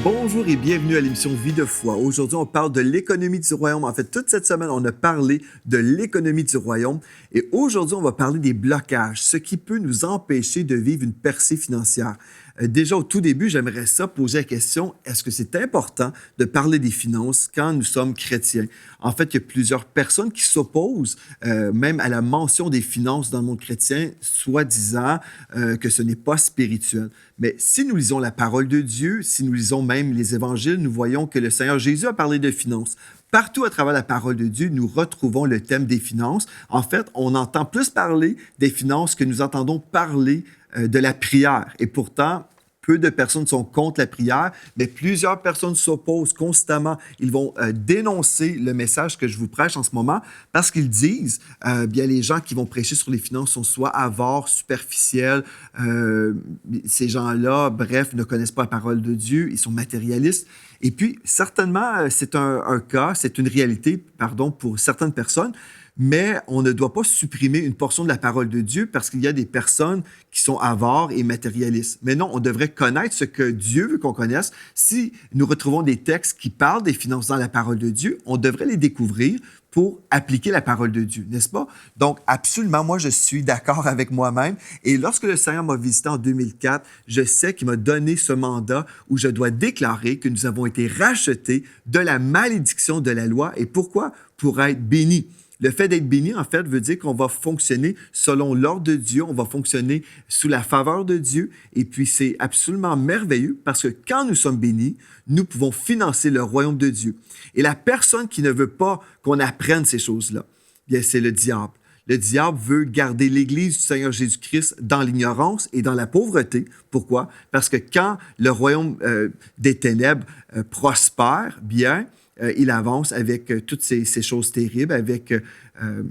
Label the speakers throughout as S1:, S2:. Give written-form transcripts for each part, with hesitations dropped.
S1: Bonjour et bienvenue à l'émission Vie de foi. Aujourd'hui, on parle de l'économie du royaume. En fait, toute cette semaine, on a parlé de l'économie du royaume. Et aujourd'hui, on va parler des blocages, ce qui peut nous empêcher de vivre une percée financière. Déjà, au tout début, j'aimerais poser la question, est-ce que c'est important de parler des finances quand nous sommes chrétiens? En fait, il y a plusieurs personnes qui s'opposent même à la mention des finances dans le monde chrétien, soi-disant que ce n'est pas spirituel. Mais si nous lisons la parole de Dieu, si nous lisons même les évangiles, nous voyons que le Seigneur Jésus a parlé de finances. Partout à travers la parole de Dieu, nous retrouvons le thème des finances. En fait, on entend plus parler des finances que nous entendons parler de la prière. Et pourtant, peu de personnes sont contre la prière, mais plusieurs personnes s'opposent constamment. Ils vont dénoncer le message que je vous prêche en ce moment parce qu'ils disent, bien les gens qui vont prêcher sur les finances sont soit avares, superficiels, ces gens-là, bref, ne connaissent pas la parole de Dieu, ils sont matérialistes. Et puis, certainement, c'est un cas, c'est une réalité, pardon, pour certaines personnes, mais on ne doit pas supprimer une portion de la parole de Dieu parce qu'il y a des personnes qui sont avares et matérialistes. Mais non, on devrait connaître ce que Dieu veut qu'on connaisse. Si nous retrouvons des textes qui parlent des finances dans la parole de Dieu, on devrait les découvrir pour appliquer la parole de Dieu, n'est-ce pas? Donc, absolument, moi, je suis d'accord avec moi-même. Et lorsque le Seigneur m'a visité en 2004, je sais qu'il m'a donné ce mandat où je dois déclarer que nous avons été rachetés de la malédiction de la loi. Et pourquoi? Pour être bénis. Le fait d'être béni, en fait, veut dire qu'on va fonctionner selon l'ordre de Dieu, on va fonctionner sous la faveur de Dieu. Et puis, c'est absolument merveilleux parce que quand nous sommes bénis, nous pouvons financer le royaume de Dieu. Et la personne qui ne veut pas qu'on apprenne ces choses-là, bien, c'est le diable. Le diable veut garder l'Église du Seigneur Jésus-Christ dans l'ignorance et dans la pauvreté. Pourquoi? Parce que quand le royaume des ténèbres prospère, bien, il avance avec toutes ces choses terribles, avec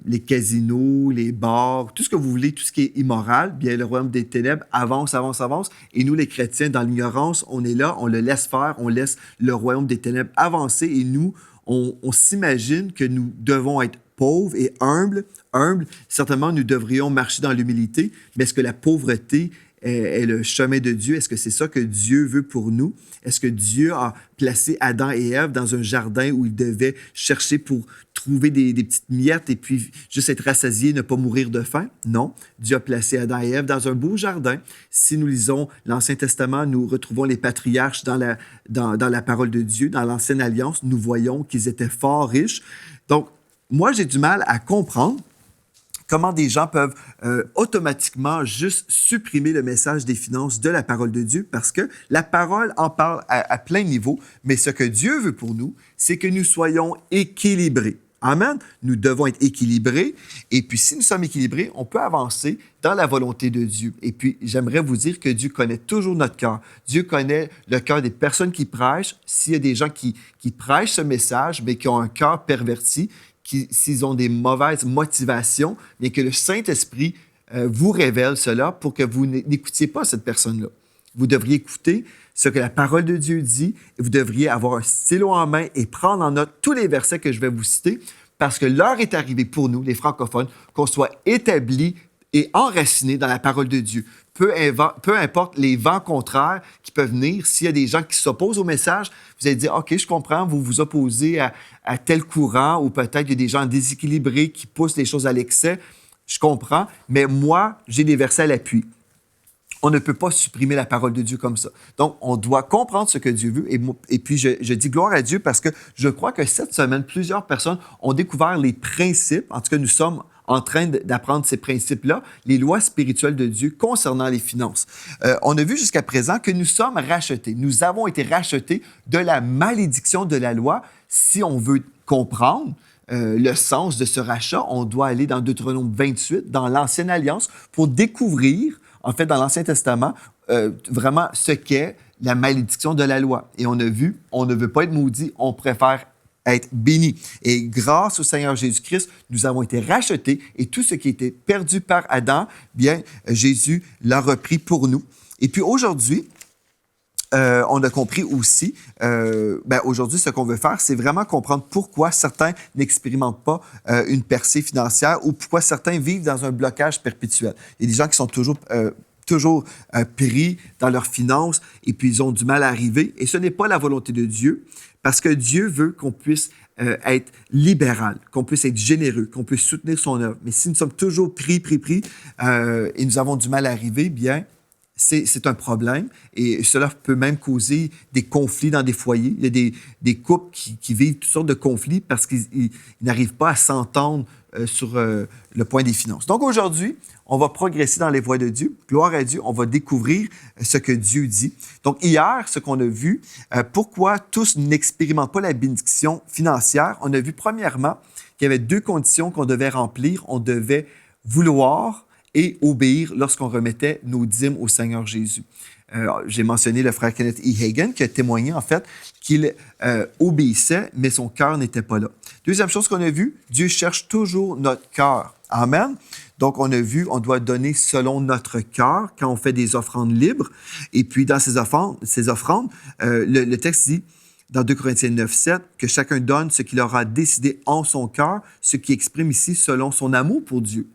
S1: les casinos, les bars, tout ce que vous voulez, tout ce qui est immoral. Bien, le royaume des ténèbres avance, avance, avance. Et nous, les chrétiens, dans l'ignorance, on est là, on le laisse faire, on laisse le royaume des ténèbres avancer. Et nous, on s'imagine que nous devons être pauvres et humbles. Humbles, certainement, nous devrions marcher dans l'humilité. Mais est-ce que la pauvreté est le chemin de Dieu? Est-ce que c'est ça que Dieu veut pour nous? Est-ce que Dieu a placé Adam et Ève dans un jardin où ils devaient chercher pour trouver des petites miettes et puis juste être rassasiés, ne pas mourir de faim? Non. Dieu a placé Adam et Ève dans un beau jardin. Si nous lisons l'Ancien Testament, nous retrouvons les patriarches dans la parole de Dieu, dans l'Ancienne Alliance, nous voyons qu'ils étaient fort riches. Donc, moi, j'ai du mal à comprendre comment des gens peuvent automatiquement juste supprimer le message des finances de la parole de Dieu parce que la parole en parle à plein niveau, mais ce que Dieu veut pour nous, c'est que nous soyons équilibrés. Amen. Nous devons être équilibrés. Et puis, si nous sommes équilibrés, on peut avancer dans la volonté de Dieu. Et puis, j'aimerais vous dire que Dieu connaît toujours notre cœur. Dieu connaît le cœur des personnes qui prêchent. S'il y a des gens qui prêchent ce message, mais qui ont un cœur perverti, s'ils ont des mauvaises motivations, bien que le Saint-Esprit vous révèle cela pour que vous n'écoutiez pas cette personne-là. Vous devriez écouter ce que la parole de Dieu dit et vous devriez avoir un stylo en main et prendre en note tous les versets que je vais vous citer parce que l'heure est arrivée pour nous, les francophones, qu'on soit établis et enracinés dans la parole de Dieu. Peu importe les vents contraires qui peuvent venir, s'il y a des gens qui s'opposent au message, vous allez dire, OK, je comprends, vous vous opposez à tel courant ou peut-être qu'il y a des gens déséquilibrés qui poussent les choses à l'excès. Je comprends, mais moi, j'ai des versets à l'appui. On ne peut pas supprimer la parole de Dieu comme ça. Donc, on doit comprendre ce que Dieu veut. Et puis, je dis gloire à Dieu parce que je crois que cette semaine, plusieurs personnes ont découvert les principes. En tout cas, nous sommes en train d'apprendre ces principes-là, les lois spirituelles de Dieu concernant les finances. On a vu jusqu'à présent que nous sommes rachetés. Nous avons été rachetés de la malédiction de la loi. Si on veut comprendre le sens de ce rachat, on doit aller dans Deutéronome 28, dans l'Ancienne Alliance, pour découvrir, en fait, dans l'Ancien Testament, vraiment ce qu'est la malédiction de la loi. Et on a vu, on ne veut pas être maudit, on préfère être béni. Et grâce au Seigneur Jésus-Christ, nous avons été rachetés et tout ce qui était perdu par Adam, bien, Jésus l'a repris pour nous. Et puis aujourd'hui, on a compris aussi, aujourd'hui, ce qu'on veut faire, c'est vraiment comprendre pourquoi certains n'expérimentent pas une percée financière ou pourquoi certains vivent dans un blocage perpétuel. Il y a des gens qui sont toujours toujours pris dans leurs finances et puis ils ont du mal à arriver. Et ce n'est pas la volonté de Dieu parce que Dieu veut qu'on puisse être libéral, qu'on puisse être généreux, qu'on puisse soutenir son œuvre. Mais si nous sommes toujours pris et nous avons du mal à arriver, bien, c'est un problème et cela peut même causer des conflits dans des foyers. Il y a des couples qui vivent toutes sortes de conflits parce qu'ils n'arrivent pas à s'entendre sur le point des finances. Donc aujourd'hui, on va progresser dans les voies de Dieu. Gloire à Dieu, on va découvrir ce que Dieu dit. Donc hier, ce qu'on a vu, pourquoi tous n'expérimentent pas la bénédiction financière, on a vu premièrement qu'il y avait 2 conditions qu'on devait remplir. On devait vouloir et obéir lorsqu'on remettait nos dîmes au Seigneur Jésus. J'ai mentionné le frère Kenneth E. Hagin qui a témoigné en fait qu'il obéissait, mais son cœur n'était pas là. Deuxième chose qu'on a vue, Dieu cherche toujours notre cœur. Amen. Donc, on a vu, on doit donner selon notre cœur quand on fait des offrandes libres. Et puis, dans ces offrandes, le texte dit, dans 2 Corinthiens 9, 7, que chacun donne ce qu'il aura décidé en son cœur, ce qui exprime ici selon son amour pour Dieu.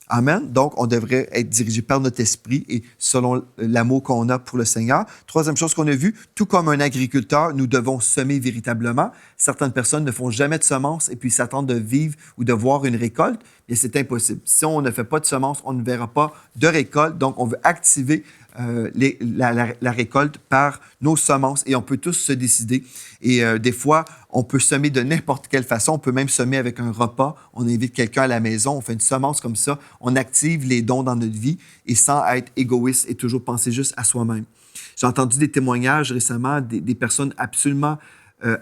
S1: Amen. Donc, on devrait être dirigé par notre esprit et selon l'amour qu'on a pour le Seigneur. Troisième chose qu'on a vue, tout comme un agriculteur, nous devons semer véritablement. Certaines personnes ne font jamais de semences et puis s'attendent de vivre ou de voir une récolte. Bien, c'est impossible. Si on ne fait pas de semences, on ne verra pas de récolte. Donc, on veut activer la récolte par nos semences et on peut tous se décider. Et des fois, on peut semer de n'importe quelle façon. On peut même semer avec un repas. On invite quelqu'un à la maison, on fait une semence comme ça. On active les dons dans notre vie et sans être égoïste et toujours penser juste à soi-même. J'ai entendu des témoignages récemment des personnes absolument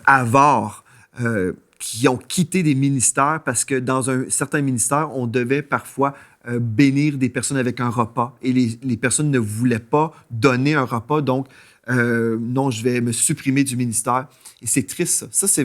S1: avares qui ont quitté des ministères parce que dans un certain ministère, on devait parfois bénir des personnes avec un repas et les personnes ne voulaient pas donner un repas. Donc, non, je vais me supprimer du ministère. Et c'est triste, ça. Ça,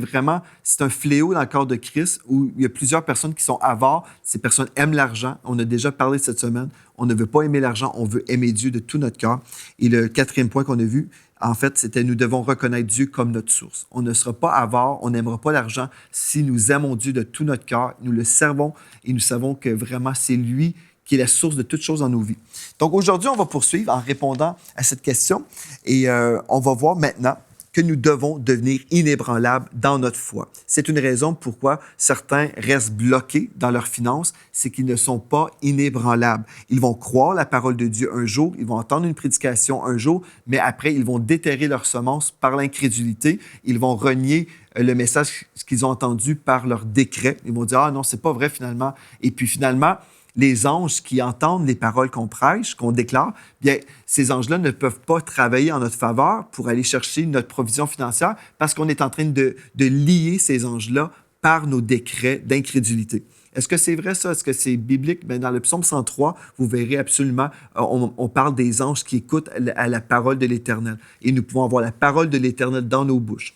S1: c'est un fléau dans le corps de Christ où il y a plusieurs personnes qui sont avares. Ces personnes aiment l'argent. On a déjà parlé cette semaine. On ne veut pas aimer l'argent, on veut aimer Dieu de tout notre cœur. Et le 4e point qu'on a vu, en fait, c'était nous devons reconnaître Dieu comme notre source. On ne sera pas avare, on n'aimera pas l'argent si nous aimons Dieu de tout notre cœur, nous le servons et nous savons que vraiment c'est lui qui est la source de toutes choses dans nos vies. Donc aujourd'hui, on va poursuivre en répondant à cette question et on va voir maintenant que nous devons devenir inébranlables dans notre foi. C'est une raison pourquoi certains restent bloqués dans leurs finances, c'est qu'ils ne sont pas inébranlables. Ils vont croire la parole de Dieu un jour, ils vont entendre une prédication un jour, mais après, ils vont déterrer leur semence par l'incrédulité, ils vont renier le message qu'ils ont entendu par leur décret. Ils vont dire « Ah non, c'est pas vrai finalement. » Et puis finalement, les anges qui entendent les paroles qu'on prêche, qu'on déclare, bien, ces anges-là ne peuvent pas travailler en notre faveur pour aller chercher notre provision financière parce qu'on est en train de lier ces anges-là par nos décrets d'incrédulité. Est-ce que c'est vrai ça? Est-ce que c'est biblique? Bien, dans le psaume 103, vous verrez absolument, on parle des anges qui écoutent à la parole de l'Éternel. Et nous pouvons avoir la parole de l'Éternel dans nos bouches.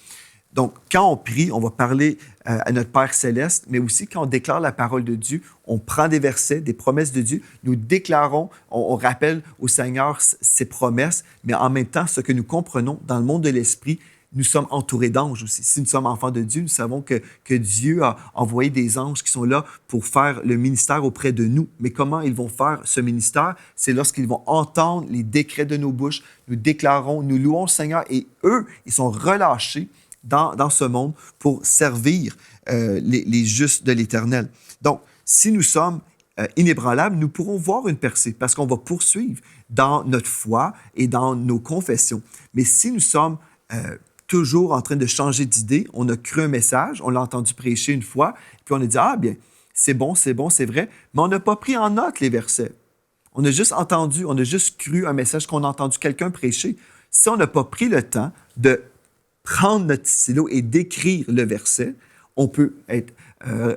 S1: Donc, quand on prie, on va parler à notre Père céleste, mais aussi quand on déclare la parole de Dieu, on prend des versets, des promesses de Dieu, nous déclarons, on rappelle au Seigneur ses promesses, mais en même temps, ce que nous comprenons dans le monde de l'esprit, nous sommes entourés d'anges aussi. Si nous sommes enfants de Dieu, nous savons que Dieu a envoyé des anges qui sont là pour faire le ministère auprès de nous. Mais comment ils vont faire ce ministère? C'est lorsqu'ils vont entendre les décrets de nos bouches, nous déclarons, nous louons le Seigneur et eux, ils sont relâchés dans ce monde pour servir les justes de l'Éternel. Donc, si nous sommes inébranlables, nous pourrons voir une percée parce qu'on va poursuivre dans notre foi et dans nos confessions. Mais si nous sommes toujours en train de changer d'idée, on a cru un message, on l'a entendu prêcher une fois, puis on a dit « Ah bien, c'est bon, c'est vrai », mais on n'a pas pris en note les versets. On a juste entendu, on a juste cru un message qu'on a entendu quelqu'un prêcher. Si on n'a pas pris le temps de prendre notre stylo et d'écrire le verset, on peut être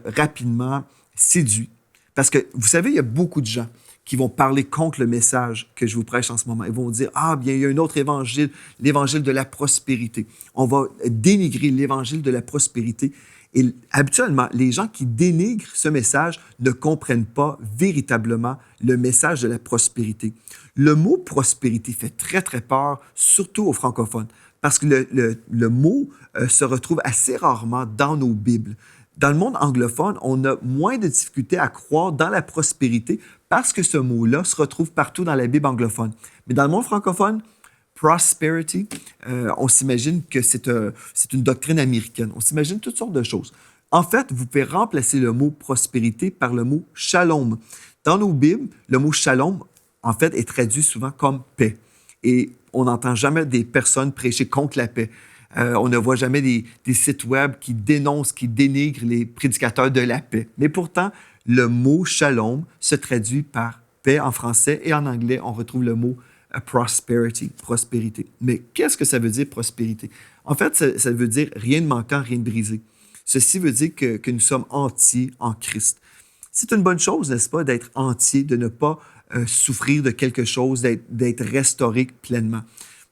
S1: rapidement séduit. Parce que, vous savez, il y a beaucoup de gens qui vont parler contre le message que je vous prêche en ce moment. Ils vont dire « Ah, bien, il y a un autre évangile, l'évangile de la prospérité. » On va dénigrer l'évangile de la prospérité. Et habituellement, les gens qui dénigrent ce message ne comprennent pas véritablement le message de la prospérité. Le mot prospérité fait très, très peur, surtout aux francophones. Parce que le mot se retrouve assez rarement dans nos Bibles. Dans le monde anglophone, on a moins de difficultés à croire dans la prospérité parce que ce mot-là se retrouve partout dans la Bible anglophone. Mais dans le monde francophone, prosperity, on s'imagine que c'est une doctrine américaine. On s'imagine toutes sortes de choses. En fait, vous pouvez remplacer le mot prospérité par le mot shalom. Dans nos Bibles, le mot shalom, en fait, est traduit souvent comme paix. Et on n'entend jamais des personnes prêcher contre la paix. On ne voit jamais des sites web qui dénoncent, qui dénigrent les prédicateurs de la paix. Mais pourtant, le mot shalom se traduit par paix en français et en anglais, on retrouve le mot prosperity, prospérité. Mais qu'est-ce que ça veut dire prospérité? En fait, ça veut dire rien de manquant, rien de brisé. Ceci veut dire que nous sommes entiers en Christ. C'est une bonne chose, n'est-ce pas, d'être entier, de ne pas souffrir de quelque chose, d'être restauré pleinement.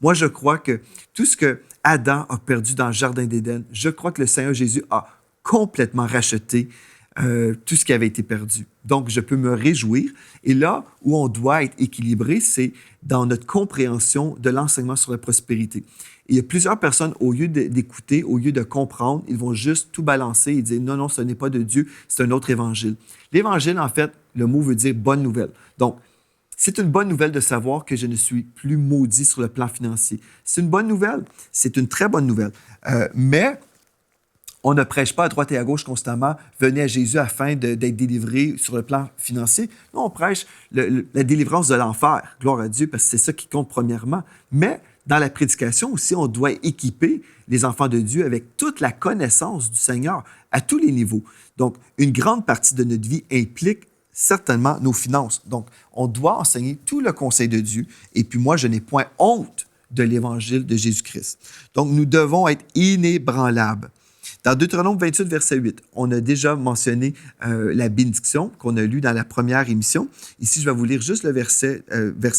S1: Moi, je crois que tout ce que Adam a perdu dans le Jardin d'Éden, je crois que le Seigneur Jésus a complètement racheté tout ce qui avait été perdu. Donc, je peux me réjouir. Et là où on doit être équilibré, c'est dans notre compréhension de l'enseignement sur la prospérité. Et il y a plusieurs personnes, au lieu d'écouter, au lieu de comprendre, ils vont juste tout balancer et dire « Non, non, ce n'est pas de Dieu, c'est un autre évangile. » L'évangile, en fait, le mot veut dire « bonne nouvelle ». Donc, c'est une bonne nouvelle de savoir que je ne suis plus maudit sur le plan financier. C'est une bonne nouvelle. C'est une très bonne nouvelle. Mais on ne prêche pas à droite et à gauche constamment « Venez à Jésus afin d'être délivré sur le plan financier ». Non, on prêche la délivrance de l'enfer. Gloire à Dieu, parce que c'est ça qui compte premièrement. Mais dans la prédication aussi, on doit équiper les enfants de Dieu avec toute la connaissance du Seigneur à tous les niveaux. Donc, une grande partie de notre vie implique certainement nos finances. Donc, on doit enseigner tout le conseil de Dieu. Et puis moi, je n'ai point honte de l'Évangile de Jésus-Christ. Donc, nous devons être inébranlables. Dans Deutéronome 28, verset 8, on a déjà mentionné la bénédiction qu'on a lue dans la première émission. Ici, je vais vous lire juste le verset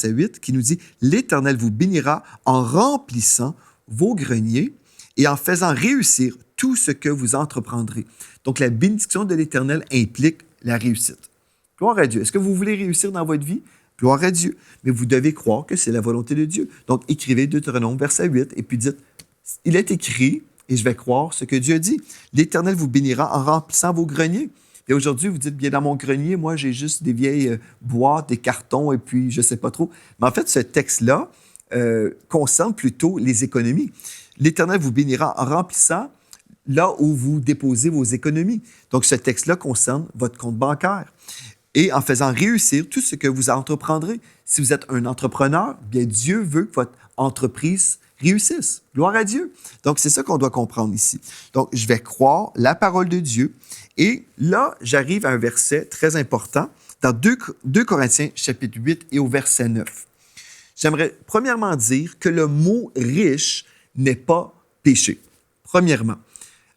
S1: 8 qui nous dit « L'Éternel vous bénira en remplissant vos greniers et en faisant réussir tout ce que vous entreprendrez. » Donc, la bénédiction de l'Éternel implique la réussite. Gloire à Dieu. Est-ce que vous voulez réussir dans votre vie? Gloire à Dieu. Mais vous devez croire que c'est la volonté de Dieu. Donc, écrivez Deutéronome, verset 8, et puis dites, il est écrit, et je vais croire ce que Dieu dit. L'Éternel vous bénira en remplissant vos greniers. Et aujourd'hui, vous dites, bien, dans mon grenier, moi, j'ai juste des vieilles boîtes, des cartons, et puis je ne sais pas trop. Mais en fait, ce texte-là concerne plutôt les économies. L'Éternel vous bénira en remplissant là où vous déposez vos économies. Donc, ce texte-là concerne votre compte bancaire. Et en faisant réussir tout ce que vous entreprendrez. Si vous êtes un entrepreneur, bien Dieu veut que votre entreprise réussisse. Gloire à Dieu. Donc, c'est ça qu'on doit comprendre ici. Donc, je vais croire la parole de Dieu. Et là, j'arrive à un verset très important dans 2 Corinthiens, chapitre 8 et au verset 9. J'aimerais premièrement dire que le mot « riche » n'est pas péché. Premièrement,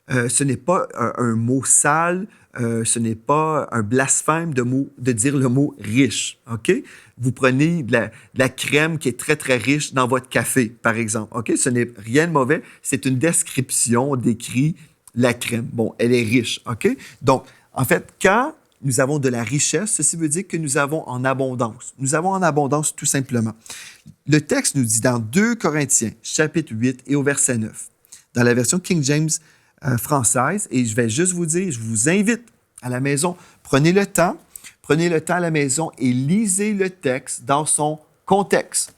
S1: ce n'est pas un mot sale, ce n'est pas un blasphème de dire le mot « riche ». OK? Vous prenez de la crème qui est très, très riche dans votre café, par exemple. OK? Ce n'est rien de mauvais. C'est une description, on décrit la crème. Bon, elle est riche. OK? Donc, en fait, quand nous avons de la richesse, ceci veut dire que nous avons en abondance. Nous avons en abondance tout simplement. Le texte nous dit dans 2 Corinthiens, chapitre 8 et au verset 9, dans la version King James française, et je vais juste vous dire, je vous invite à la maison, prenez le temps à la maison et lisez le texte dans son contexte.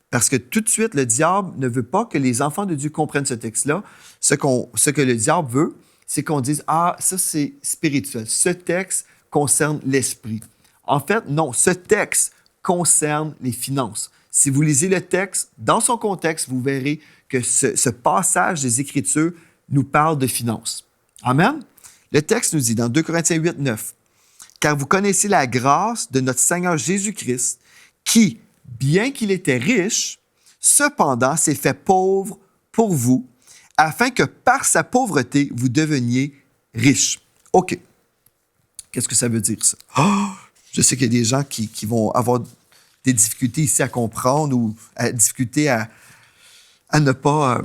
S1: Parce que tout de suite, le diable ne veut pas que les enfants de Dieu comprennent ce texte-là. Ce que le diable veut, c'est qu'on dise « Ah, ça c'est spirituel. Ce texte concerne l'esprit. » En fait, non, ce texte concerne les finances. Si vous lisez le texte dans son contexte, vous verrez que ce passage des Écritures nous parle de finances. Amen? Le texte nous dit dans 2 Corinthiens 8, 9, « Car vous connaissez la grâce de notre Seigneur Jésus-Christ, qui, bien qu'il était riche, cependant s'est fait pauvre pour vous, afin que par sa pauvreté, vous deveniez riches. » OK. Qu'est-ce que ça veut dire, ça? Oh, je sais qu'il y a des gens qui vont avoir des difficultés ici à comprendre ou à difficulté à ne pas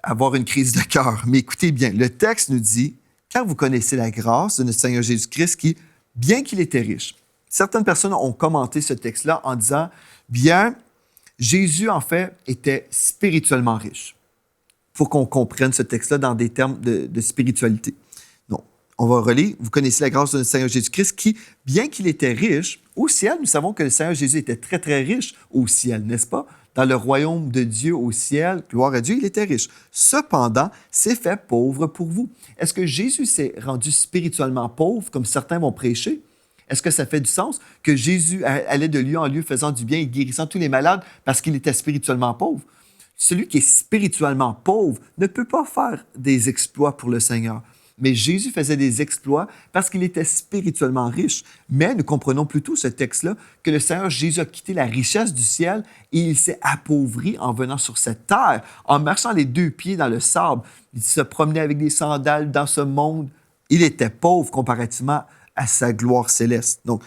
S1: avoir une crise de cœur. Mais écoutez bien, le texte nous dit « Car vous connaissez la grâce de notre Seigneur Jésus-Christ qui, bien qu'il était riche. » Certaines personnes ont commenté ce texte-là en disant « Bien, Jésus, en fait, était spirituellement riche. » Il faut qu'on comprenne ce texte-là dans des termes de spiritualité. Non. on va relire, vous connaissez la grâce de notre Seigneur Jésus-Christ qui, bien qu'il était riche, au ciel, nous savons que le Seigneur Jésus était très, très riche au ciel, n'est-ce pas? Dans le royaume de Dieu au ciel, gloire à Dieu, il était riche. Cependant, s'est fait pauvre pour vous. Est-ce que Jésus s'est rendu spirituellement pauvre, comme certains vont prêcher? Est-ce que ça fait du sens que Jésus allait de lieu en lieu faisant du bien et guérissant tous les malades parce qu'il était spirituellement pauvre? Celui qui est spirituellement pauvre ne peut pas faire des exploits pour le Seigneur. Mais Jésus faisait des exploits parce qu'il était spirituellement riche. Mais nous comprenons plutôt ce texte-là que le Seigneur Jésus a quitté la richesse du ciel et il s'est appauvri en venant sur cette terre, en marchant les deux pieds dans le sable. Il se promenait avec des sandales dans ce monde. Il était pauvre comparativement à sa gloire céleste. Donc,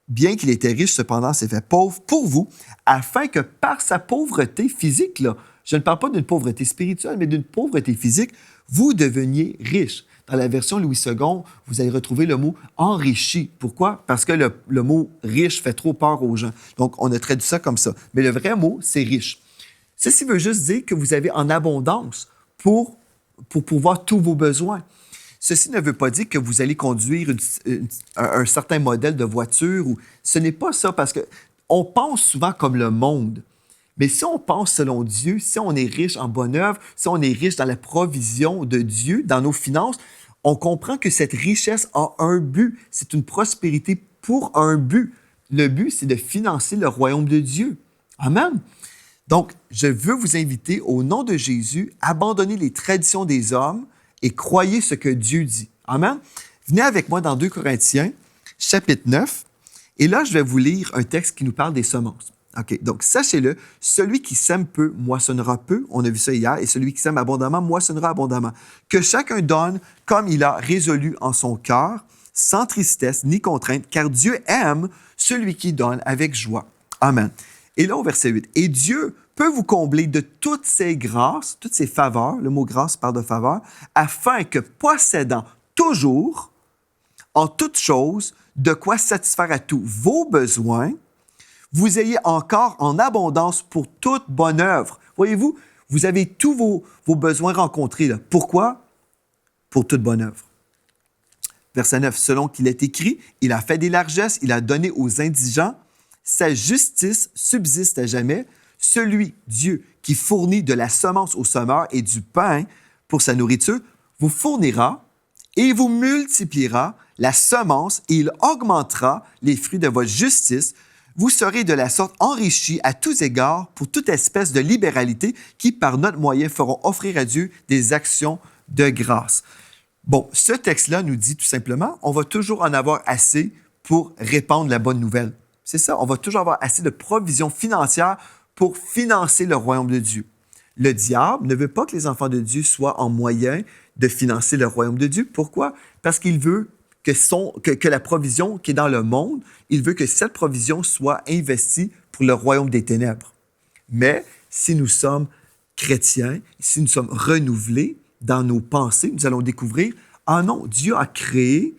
S1: bien qu'il était riche, cependant, s'est fait pauvre pour vous, afin que par sa pauvreté physique, là, je ne parle pas d'une pauvreté spirituelle, mais d'une pauvreté physique, vous deveniez riche. Dans la version Louis II, vous allez retrouver le mot « enrichi ». Pourquoi? Parce que le mot « riche » fait trop peur aux gens. Donc, on a traduit ça comme ça. Mais le vrai mot, c'est « riche ». Ceci veut juste dire que vous avez en abondance pour pouvoir tous vos besoins. Ceci ne veut pas dire que vous allez conduire un certain modèle de voiture. Ce n'est pas ça, parce qu'on pense souvent comme le monde. Mais si on pense selon Dieu, si on est riche en bonne œuvre, si on est riche dans la provision de Dieu, dans nos finances, on comprend que cette richesse a un but. C'est une prospérité pour un but. Le but, c'est de financer le royaume de Dieu. Amen. Donc, je veux vous inviter, au nom de Jésus, à abandonner les traditions des hommes et croyez ce que Dieu dit. Amen. Venez avec moi dans 2 Corinthiens, chapitre 9. Et là, je vais vous lire un texte qui nous parle des semences. OK, donc sachez-le, celui qui sème peu moissonnera peu, on a vu ça hier, et celui qui sème abondamment moissonnera abondamment. Que chacun donne comme il a résolu en son cœur, sans tristesse ni contrainte, car Dieu aime celui qui donne avec joie. Amen. Et là, au verset 8, « Et Dieu peut vous combler de toutes ses grâces, toutes ses faveurs, le mot grâce parle de faveur, afin que possédant toujours, en toutes choses, de quoi satisfaire à tous vos besoins, vous ayez encore en abondance pour toute bonne œuvre. » Voyez-vous, vous avez tous vos besoins rencontrés. Là. Pourquoi? Pour toute bonne œuvre. Verset 9, « Selon qu'il est écrit, il a fait des largesses, il a donné aux indigents, sa justice subsiste à jamais. Celui, Dieu, qui fournit de la semence au semeur et du pain pour sa nourriture, vous fournira et vous multipliera la semence et il augmentera les fruits de votre justice. Vous serez de la sorte enrichis à tous égards pour toute espèce de libéralité qui, par notre moyen, feront offrir à Dieu des actions de grâce. » Bon, ce texte-là nous dit tout simplement, on va toujours en avoir assez pour répandre la bonne nouvelle. C'est ça, on va toujours avoir assez de provisions financières pour financer le royaume de Dieu. Le diable ne veut pas que les enfants de Dieu soient en moyen de financer le royaume de Dieu. Pourquoi? Parce qu'il veut que la provision qui est dans le monde, il veut que cette provision soit investie pour le royaume des ténèbres. Mais si nous sommes chrétiens, si nous sommes renouvelés dans nos pensées, nous allons découvrir, ah non, Dieu a créé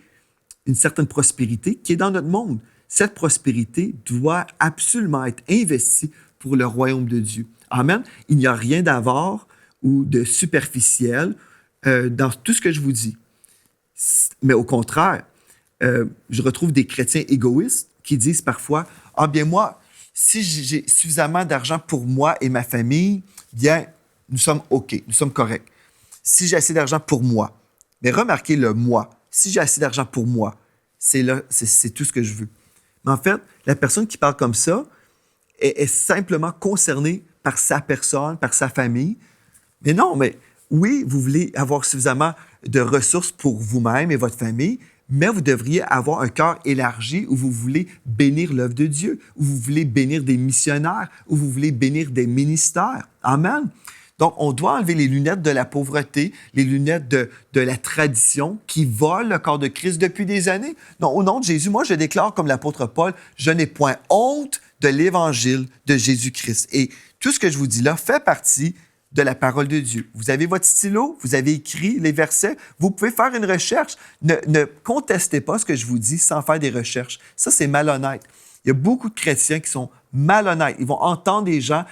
S1: une certaine prospérité qui est dans notre monde. Cette prospérité doit absolument être investie pour le royaume de Dieu. Amen. Il n'y a rien d'avare ou de superficiel dans tout ce que je vous dis. Mais au contraire, je retrouve des chrétiens égoïstes qui disent parfois, « Ah bien moi, si j'ai suffisamment d'argent pour moi et ma famille, bien, nous sommes OK, nous sommes corrects. Si j'ai assez d'argent pour moi, mais remarquez le « moi ». Si j'ai assez d'argent pour moi, c'est tout ce que je veux. Mais en fait, la personne qui parle comme ça est simplement concernée par sa personne, par sa famille. Mais non, mais oui, vous voulez avoir suffisamment de ressources pour vous-même et votre famille, mais vous devriez avoir un cœur élargi où vous voulez bénir l'œuvre de Dieu, où vous voulez bénir des missionnaires, où vous voulez bénir des ministères. Amen. Donc, on doit enlever les lunettes de la pauvreté, les lunettes de la tradition qui volent le corps de Christ depuis des années. Non, au nom de Jésus, moi, je déclare comme l'apôtre Paul, je n'ai point honte de l'évangile de Jésus-Christ. Et tout ce que je vous dis là fait partie de la parole de Dieu. Vous avez votre stylo, vous avez écrit les versets, vous pouvez faire une recherche. Ne contestez pas ce que je vous dis sans faire des recherches. Ça, c'est malhonnête. Il y a beaucoup de chrétiens qui sont malhonnêtes. Ils vont entendre des gens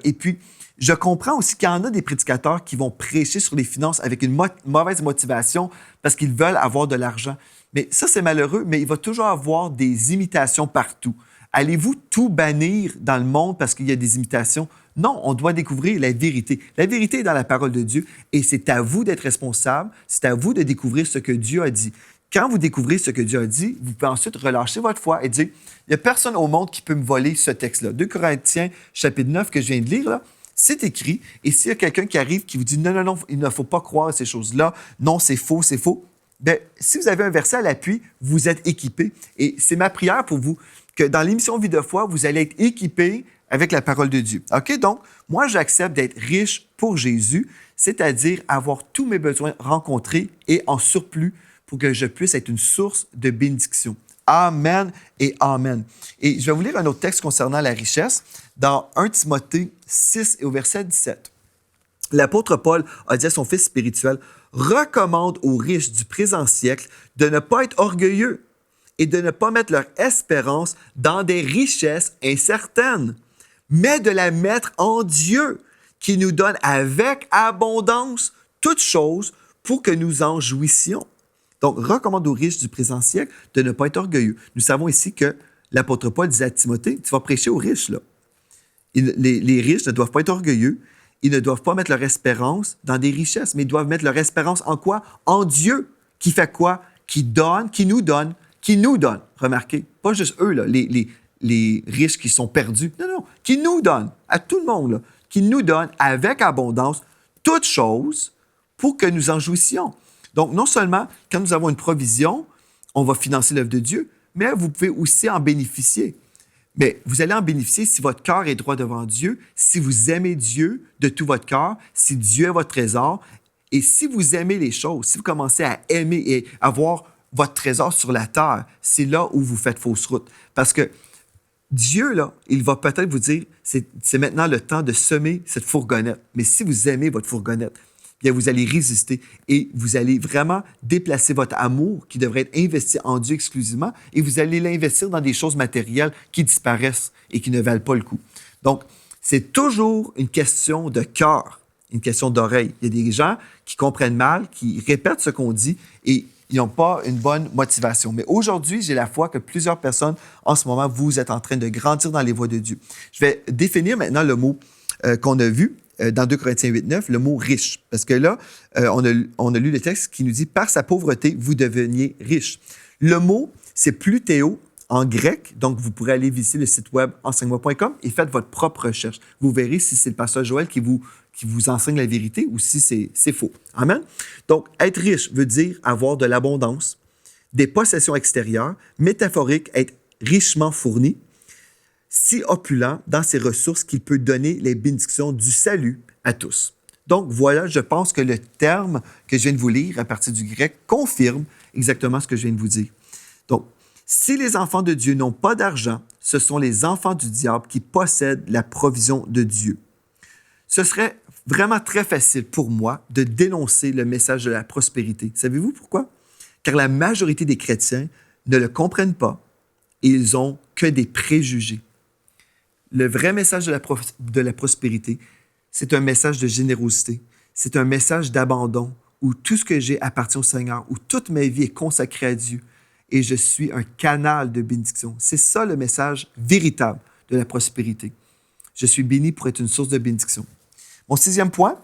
S1: et puis je comprends aussi qu'il y en a des prédicateurs qui vont prêcher sur les finances avec une mauvaise motivation parce qu'ils veulent avoir de l'argent. Mais ça, c'est malheureux, mais il va toujours avoir des imitations partout. Allez-vous tout bannir dans le monde parce qu'il y a des imitations? Non, on doit découvrir la vérité. La vérité est dans la parole de Dieu et c'est à vous d'être responsable, c'est à vous de découvrir ce que Dieu a dit. Quand vous découvrez ce que Dieu a dit, vous pouvez ensuite relâcher votre foi et dire, il n'y a personne au monde qui peut me voler ce texte-là. 2 Corinthiens, chapitre 9, que je viens de lire, là, c'est écrit. Et s'il y a quelqu'un qui arrive qui vous dit, non, non, non, il ne faut pas croire à ces choses-là, non, c'est faux, bien, si vous avez un verset à l'appui, vous êtes équipé. Et c'est ma prière pour vous que dans l'émission Vie de foi, vous allez être équipé avec la parole de Dieu. OK? Donc, moi, j'accepte d'être riche pour Jésus, c'est-à-dire avoir tous mes besoins rencontrés et en surplus pour que je puisse être une source de bénédiction. Amen et Amen. Et je vais vous lire un autre texte concernant la richesse dans 1 Timothée 6 et au verset 17. L'apôtre Paul a dit à son fils spirituel, « Recommande aux riches du présent siècle de ne pas être orgueilleux et de ne pas mettre leur espérance dans des richesses incertaines, mais de la mettre en Dieu, qui nous donne avec abondance toutes choses pour que nous en jouissions. » Donc, recommande aux riches du présent siècle de ne pas être orgueilleux. Nous savons ici que l'apôtre Paul disait à Timothée, tu vas prêcher aux riches, là. Les riches ne doivent pas être orgueilleux, ils ne doivent pas mettre leur espérance dans des richesses, mais ils doivent mettre leur espérance en quoi? En Dieu, qui fait quoi? Qui donne, qui nous donne. Remarquez, pas juste eux, là, les riches qui sont perdus. Non, non, qui nous donne, à tout le monde, là, qui nous donne avec abondance toutes choses pour que nous en jouissions. Donc, non seulement, quand nous avons une provision, on va financer l'œuvre de Dieu, mais vous pouvez aussi en bénéficier. Mais vous allez en bénéficier si votre cœur est droit devant Dieu, si vous aimez Dieu de tout votre cœur, si Dieu est votre trésor, et si vous aimez les choses, si vous commencez à aimer et avoir votre trésor sur la terre, c'est là où vous faites fausse route. Parce que Dieu, là, il va peut-être vous dire, c'est maintenant le temps de semer cette fourgonnette. Mais si vous aimez votre fourgonnette, bien, vous allez résister et vous allez vraiment déplacer votre amour qui devrait être investi en Dieu exclusivement et vous allez l'investir dans des choses matérielles qui disparaissent et qui ne valent pas le coup. Donc, c'est toujours une question de cœur, une question d'oreille. Il y a des gens qui comprennent mal, qui répètent ce qu'on dit et ils n'ont pas une bonne motivation. Mais aujourd'hui, j'ai la foi que plusieurs personnes, en ce moment, vous êtes en train de grandir dans les voies de Dieu. Je vais définir maintenant le mot qu'on a vu dans 2 Corinthiens 8, 9, le mot « riche ». Parce que là, on a lu le texte qui nous dit « Par sa pauvreté, vous deveniez riche ». Le mot, c'est plutéo en grec. Donc, vous pourrez aller visiter le site web enseigne-moi.com et faites votre propre recherche. Vous verrez si c'est le pasteur Joël qui vous enseigne la vérité ou si c'est faux. Amen? Donc, être riche veut dire avoir de l'abondance, des possessions extérieures, métaphorique, être richement fourni, si opulent dans ses ressources qu'il peut donner les bénédictions du salut à tous. Donc, voilà, je pense que le terme que je viens de vous lire à partir du grec confirme exactement ce que je viens de vous dire. Donc, si les enfants de Dieu n'ont pas d'argent, ce sont les enfants du diable qui possèdent la provision de Dieu. Ce serait vraiment très facile pour moi de dénoncer le message de la prospérité. Savez-vous pourquoi? Car la majorité des chrétiens ne le comprennent pas et ils n'ont que des préjugés. Le vrai message de la prospérité, c'est un message de générosité. C'est un message d'abandon où tout ce que j'ai appartient au Seigneur, où toute ma vie est consacrée à Dieu et je suis un canal de bénédiction. C'est ça le message véritable de la prospérité. Je suis béni pour être une source de bénédiction. Mon 6e point,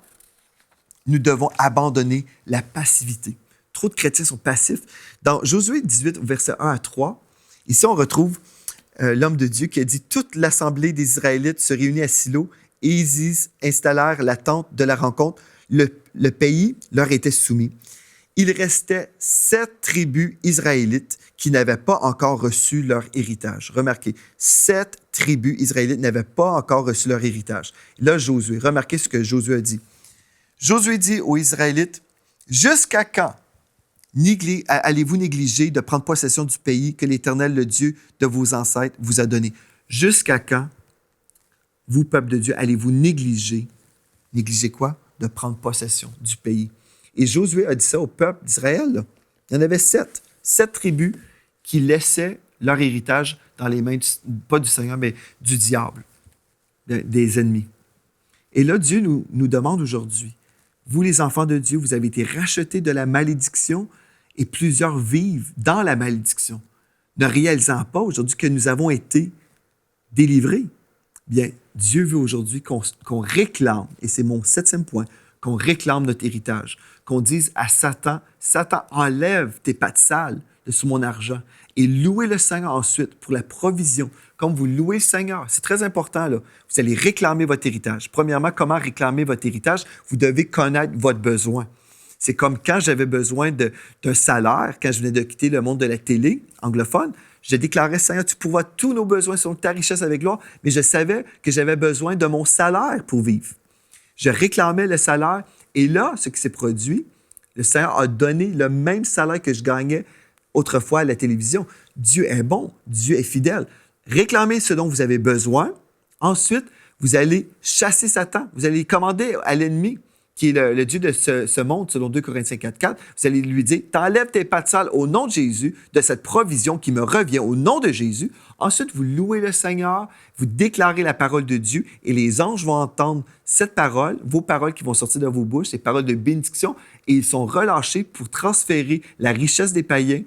S1: nous devons abandonner la passivité. Trop de chrétiens sont passifs. Dans Josué 18, versets 1 à 3, ici on retrouve l'homme de Dieu qui a dit « Toute l'assemblée des Israélites se réunit à Silo et ils y installèrent la tente de la rencontre. Le pays leur était soumis. Il restait 7 tribus israélites qui n'avaient pas encore reçu leur héritage. » Remarquez, 7 tribus israélites n'avaient pas encore reçu leur héritage. Là, Josué, remarquez ce que Josué a dit. Josué dit aux Israélites, « Jusqu'à quand allez-vous négliger de prendre possession du pays que l'Éternel, le Dieu de vos ancêtres, vous a donné? » Jusqu'à quand, vous, peuple de Dieu, allez-vous négliger quoi? De prendre possession du pays. Et Josué a dit ça au peuple d'Israël. Là. Il y en avait 7 tribus qui laissaient leur héritage dans les mains, pas du Seigneur, mais du diable, des ennemis. Et là, Dieu nous demande aujourd'hui, vous les enfants de Dieu, vous avez été rachetés de la malédiction et plusieurs vivent dans la malédiction, ne réalisant pas aujourd'hui que nous avons été délivrés. Bien, Dieu veut aujourd'hui qu'on réclame, et c'est mon 7e point, qu'on réclame notre héritage, qu'on dise à Satan, Satan, enlève tes pattes sales de sous mon argent et louez le Seigneur ensuite pour la provision. Comme vous louez le Seigneur, c'est très important, là. Vous allez réclamer votre héritage. Premièrement, comment réclamer votre héritage? Vous devez connaître votre besoin. C'est comme quand j'avais besoin d'un salaire, quand je venais de quitter le monde de la télé anglophone, je déclarais, Seigneur, tu pourvois tous nos besoins selon ta richesse avec gloire, mais je savais que j'avais besoin de mon salaire pour vivre. Je réclamais le salaire et là, ce qui s'est produit, le Seigneur a donné le même salaire que je gagnais autrefois à la télévision. Dieu est bon, Dieu est fidèle. Réclamez ce dont vous avez besoin. Ensuite, vous allez chasser Satan. Vous allez commander à l'ennemi, qui est le Dieu de ce monde, selon 2 Corinthiens 4:4. Vous allez lui dire, t'enlèves tes pattes sales au nom de Jésus, de cette provision qui me revient au nom de Jésus. Ensuite, vous louez le Seigneur, vous déclarez la parole de Dieu et les anges vont entendre cette parole, vos paroles qui vont sortir de vos bouches, ces paroles de bénédiction, et ils sont relâchés pour transférer la richesse des païens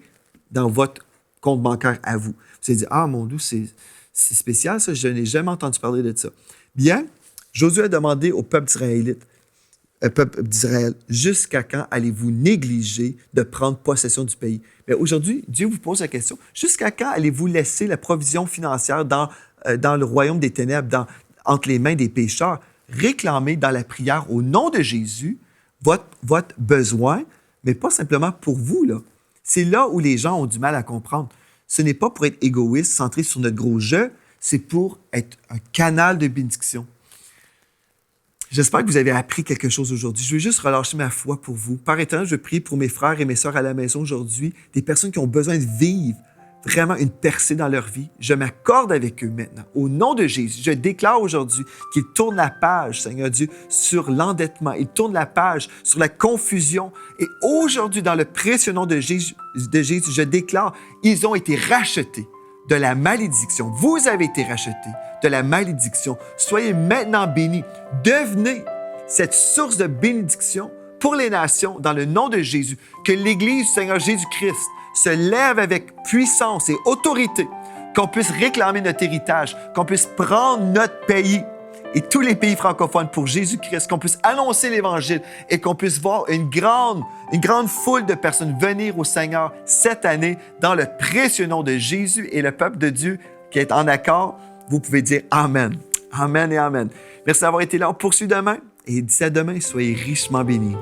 S1: dans votre compte bancaire à vous. Vous allez dire, ah mon Dieu, c'est spécial ça, je n'ai jamais entendu parler de ça. Bien, Josué a demandé au peuple d'Israël, jusqu'à quand allez-vous négliger de prendre possession du pays? Mais aujourd'hui, Dieu vous pose la question, jusqu'à quand allez-vous laisser la provision financière dans le royaume des ténèbres, entre les mains des pécheurs? Réclamez dans la prière au nom de Jésus votre besoin, mais pas simplement pour vous, là. C'est là où les gens ont du mal à comprendre. Ce n'est pas pour être égoïste, centré sur notre gros jeu, c'est pour être un canal de bénédiction. J'espère que vous avez appris quelque chose aujourd'hui. Je veux juste relâcher ma foi pour vous. Par éternel, je prie pour mes frères et mes sœurs à la maison aujourd'hui, des personnes qui ont besoin de vivre vraiment une percée dans leur vie. Je m'accorde avec eux maintenant. Au nom de Jésus, je déclare aujourd'hui qu'ils tournent la page, Seigneur Dieu, sur l'endettement. Ils tournent la page sur la confusion. Et aujourd'hui, dans le précieux nom de Jésus, je déclare, ils ont été rachetés de la malédiction. Vous avez été rachetés de la malédiction. Soyez maintenant bénis. Devenez cette source de bénédiction pour les nations dans le nom de Jésus. Que l'Église du Seigneur Jésus-Christ se lève avec puissance et autorité, qu'on puisse réclamer notre héritage, qu'on puisse prendre notre pays et tous les pays francophones pour Jésus-Christ, qu'on puisse annoncer l'Évangile et qu'on puisse voir une grande foule de personnes venir au Seigneur cette année dans le précieux nom de Jésus. Et le peuple de Dieu qui est en accord, vous pouvez dire Amen. Amen et Amen. Merci d'avoir été là. On poursuit demain et d'ici à demain, soyez richement bénis.